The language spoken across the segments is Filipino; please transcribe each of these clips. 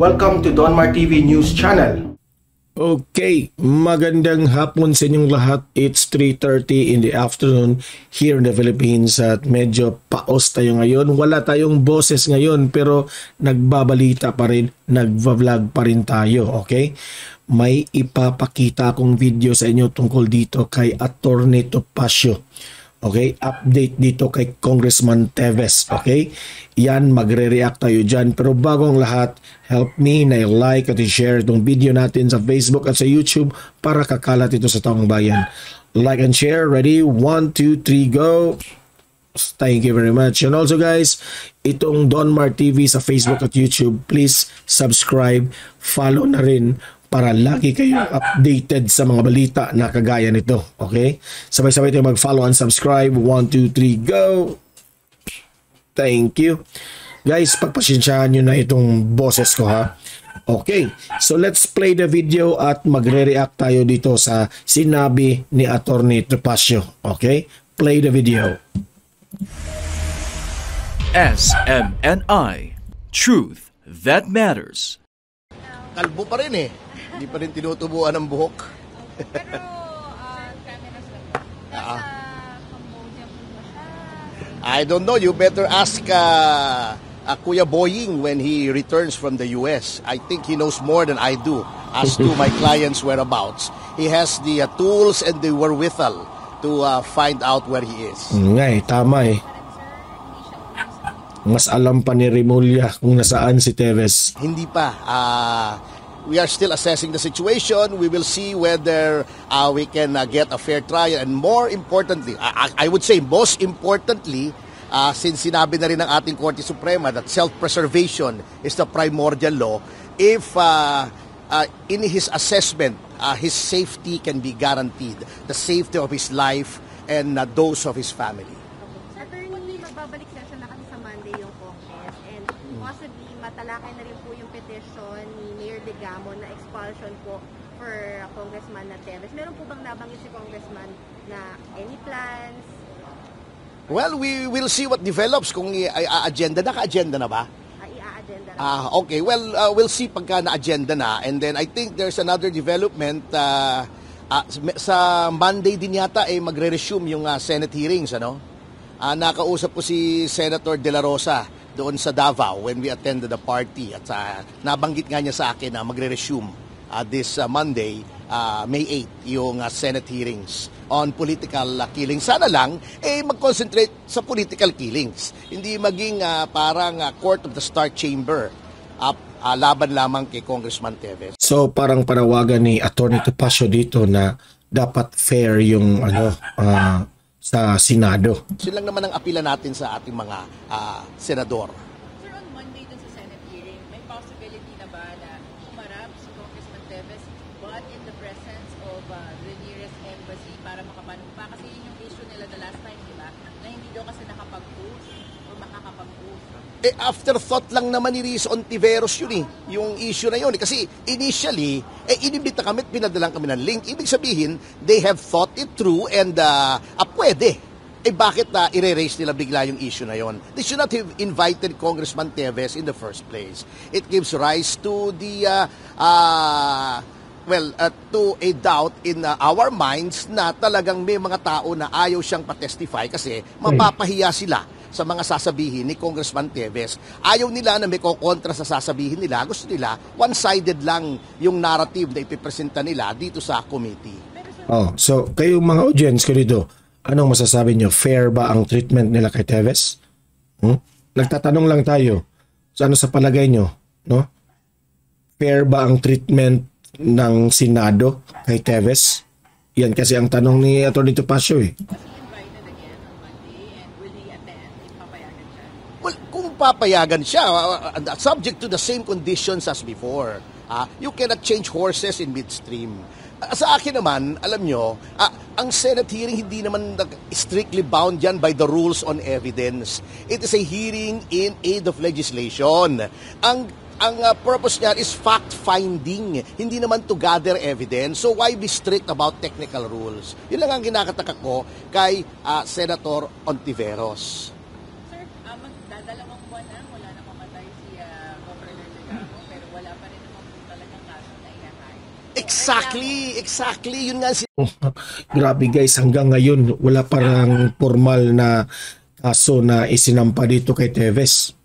Welcome to Donmar TV News Channel. Okay, magandang hapon sa inyong lahat. It's 3:30 in the afternoon here in the Philippines at medyo paos tayo ngayon. Wala tayong boses ngayon pero nagbabalita pa rin, nagva-vlog pa rin tayo, okay? May ipapakita akong video sa inyo tungkol dito kay Atty. Topacio. Okay, update dito kay Congressman Teves. Okay, yan, magre-react tayo dyan. Pero bago ang lahat, help me na i-like at i-share itong video natin sa Facebook at sa YouTube para kakalat ito sa taong bayan. Like and share. Ready? 1, 2, 3, go! Thank you very much. And also guys, itong Donmar TV sa Facebook at YouTube, please subscribe, follow na rin para lagi kayong updated sa mga balita na kagaya nito. Okay? Sabay-sabay tayo mag-follow and subscribe. 1, 2, 3, go! Thank you. Guys, pagpasensyahan nyo na itong boses ko ha. Okay, so let's play the video at magre-react tayo dito sa sinabi ni Atty. Topacio. Okay? Play the video. SMNI. Truth that matters. Kalbo pa rin eh. Hindi pa rin tinutubuan ng buhok. Pero, cameras lang po. Nasa Cambodia po ba siya? I don't know. You better ask Kuya Boying when he returns from the US. I think he knows more than I do as to my client's whereabouts. He has the tools and the wherewithal to find out where he is. Nga eh, tama eh. Mas alam pa ni Remulla kung nasaan si Teves. Hindi pa. We are still assessing the situation. We will see whether we can get a fair trial. And more importantly, I would say most importantly, since sinabi na rin ng ating Korte Suprema that self-preservation is the primordial law, if in his assessment, his safety can be guaranteed, the safety of his life and those of his family. Attorney, magbabalik session na kasi sa Monday yung Congress and possibly matalakay na rin po yung petition ni Mayor Digamo na expulsion po for Congressman na Teves. Meron po bang nabanggit si Congressman na any plans? Well, we will see what develops kung i-agenda. Naka-agenda na ba? I-agenda na. Okay. Well, we'll see pagka na-agenda na. And then I think there's another development. Sa Monday din yata magre-resume yung Senate hearings. Nakausap ko si Senator De La Rosa doon sa Davao when we attended the party. At nabanggit nga niya sa akin na magre-resume this Monday, May 8, yung Senate hearings on political killings. Sana lang mag-concentrate sa political killings. Hindi maging parang court of the Star Chamber laban lamang kay Congressman Teves. So parang panawagan ni Atty. Topacio dito na dapat fair yung sa Senado. Yun lang naman ang apila natin sa ating mga senador. Sir, on Monday dun sa Senate hearing, may possibility na ba na humarap si Congressman Teves but in the presence of the nearest embassy para makapanumpa? Kasi yun yung issue nila the last time, di ba? Na hindi daw kasi nakapag-post o makakapag-post. Afterthought lang naman ni Riz Ontiveros yun yung issue na yun. Kasi initially, inibita kami at pinadalang kami ng link. Ibig sabihin, they have thought it through and pwede. Bakit i-raise nila bigla yung issue na yun? They should not have invited Congressman Teves in the first place. It gives rise to the, to a doubt in our minds na talagang may mga tao na ayaw siyang patestify kasi mapapahiya sila sa mga sasabihin ni Congressman Teves. Ayaw nila na may kokontra sa sasabihin nila. Gusto nila, one-sided lang yung narrative na ipipresenta nila dito sa committee. So kayong mga audience ko dito, anong masasabi nyo? Fair ba ang treatment nila kay Teves? Nagtatanong lang tayo. So ano sa palagay nyo? No? Fair ba ang treatment ng Senado kay Teves? Yan kasi ang tanong ni Atty. Topacio Well, kung papayagan siya, subject to the same conditions as before. You cannot change horses in midstream. Sa akin naman, alam nyo, ang Senate hearing hindi naman strictly bound yan by the rules on evidence. It is a hearing in aid of legislation. Ang purpose niyan is fact-finding, hindi naman to gather evidence. So why be strict about technical rules? Yun lang ang kinakataka ko kay Senator Ontiveros. Magdadalawang buwan na, wala na mamatay si Governor Delgado, pero wala pa rin naman po talagang kaso na ihahain. Exactly. Yun nga Grabe guys, hanggang ngayon wala parang formal na kaso na isinampa dito kay Teves.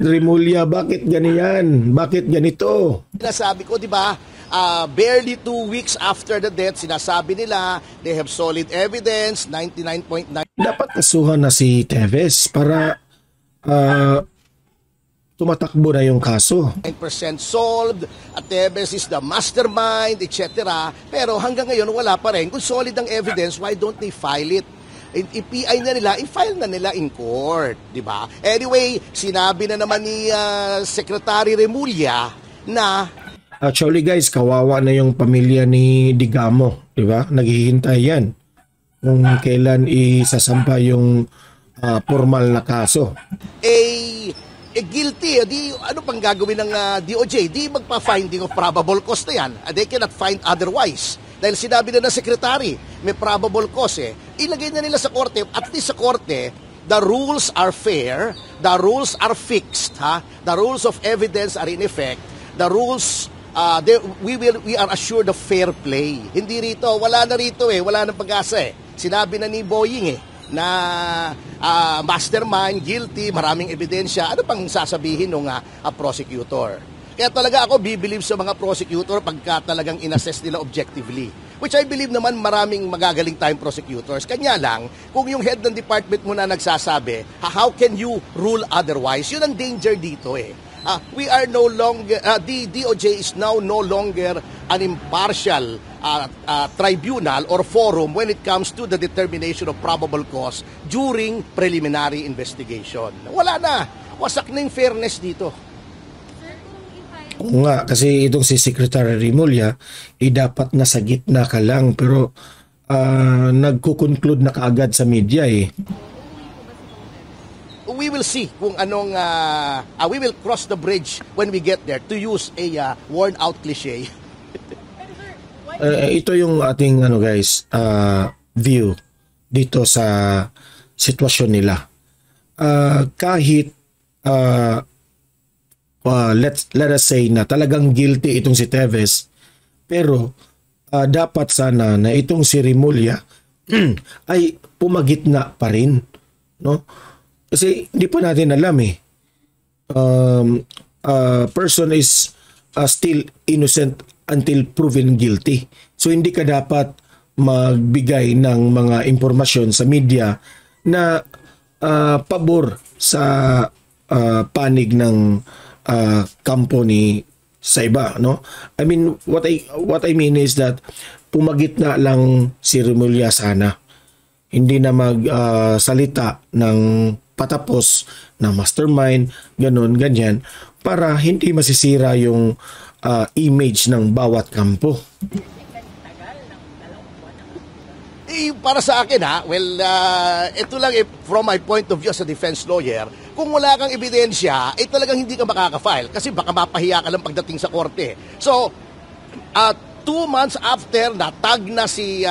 Remulla, bakit ganyan? Bakit ganito? sinasabi ko, di ba? Barely 2 weeks after the death, sinasabi nila, they have solid evidence, 99.9%. Dapat kasuhan na si Teves para tumatakbo na yung kaso. 9% solved, at Tebes is the mastermind, etc. Pero hanggang ngayon wala pa rin. Kung solid ang evidence, why don't they file it? I-PI na nila, i-file na nila in court, di ba? Anyway, sinabi na naman ni Secretary Remulla na Actually guys, kawawa na yung pamilya ni Digamo, di ba? Naghihintay yan kung kailan isasampa yung formal na kaso. guilty, di ano pang gagawin ng DOJ? Di magpa-finding of probable cause na yan. They cannot find otherwise. Dahil sinabi na ng secretary, may probable cause ilagay na nila sa korte, at least sa korte, the rules are fair, the rules are fixed, the rules of evidence are in effect, the rules, we are assured of fair play. Hindi rito, wala na rito wala nang pag-asa Sinabi na ni Boying na mastermind, guilty, maraming ebidensya. Ano pang sasabihin ng prosecutor? Kaya talaga ako bibilib sa mga prosecutor pagka talagang inassess nila objectively. Which I believe naman maraming magagaling tayong prosecutors. Kanya lang, kung yung head ng department mo na nagsasabi, how can you rule otherwise? Yun ang danger dito we are no longer, the DOJ is now no longer an impartial tribunal or forum when it comes to the determination of probable cause during preliminary investigation. Wala na. Wasak na yung fairness dito. Oo nga, kasi itong si Secretary Remulla, dapat nasa gitna ka lang, pero nagko-conclude na kaagad sa media We will see kung anong, we will cross the bridge when we get there, to use a worn-out cliche. Ito yung ating view dito sa sitwasyon nila. Kahit let us say na talagang guilty itong si Teves, pero dapat sana na itong si Remulla ay pumagitna pa rin, no? Kasi hindi pa natin alam person is still innocent until proven guilty. So hindi ka dapat magbigay ng mga impormasyon sa media na pabor sa panig ng kampo ni sa iba, no? I mean, what I mean is that pumagitna lang si Remulla sana. Hindi na salita ng patapos na mastermind, ganyan, para hindi masisira yung image ng bawat kampo. Para sa akin ito lang from my point of view as a defense lawyer, kung wala kang ebidensya, talagang hindi ka makaka-file kasi baka mapahiya ka lang pagdating sa korte. So, 2 months after natag na si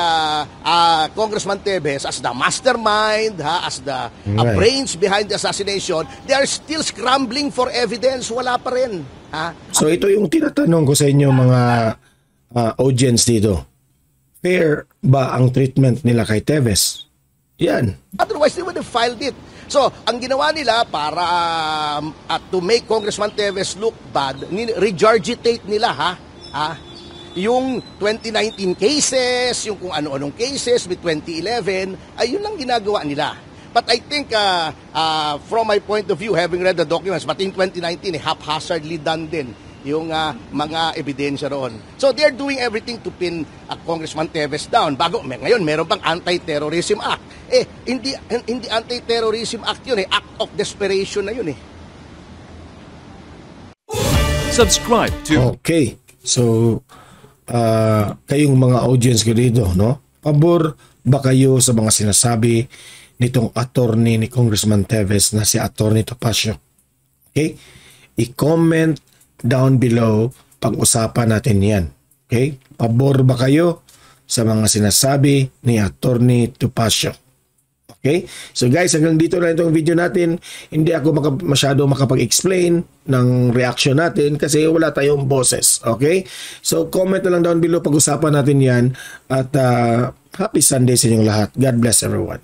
Congressman Teves as the mastermind, as the brains behind the assassination, they are still scrambling for evidence. Wala pa rin. So ito yung tinatanong ko sa inyo mga audience dito. Fair ba ang treatment nila kay Teves? Yan. Otherwise, they would have filed it. So, ang ginawa nila para to make Congressman Teves look bad, regurgitate nila yung 2019 cases, yung kung ano-anong cases with 2011, ayun ang ginagawa nila. But I think, from my point of view, having read the documents, but in 2019, haphazardly done din yung mga ebidensya roon. So they're doing everything to pin Congressman Teves down. Ngayon, meron pang Anti-Terrorism Act. Hindi Anti-Terrorism Act yun Act of Desperation na yun Subscribe to... Okay. So, kayong mga audience ko dito, no? Pabor ba kayo sa mga sinasabi nitong attorney ni Congressman Teves na si Attorney Topacio? Okay? I-comment down below, pag-usapan natin yan. Okay? Pabor ba kayo sa mga sinasabi ni Attorney Topacio? Okay? So guys, hanggang dito na itong video natin. Hindi ako masyado makapag-explain ng reaction natin kasi wala tayong boses. Okay? So comment na lang down below, pag-usapan natin yan. At happy Sunday sa inyong lahat. God bless everyone.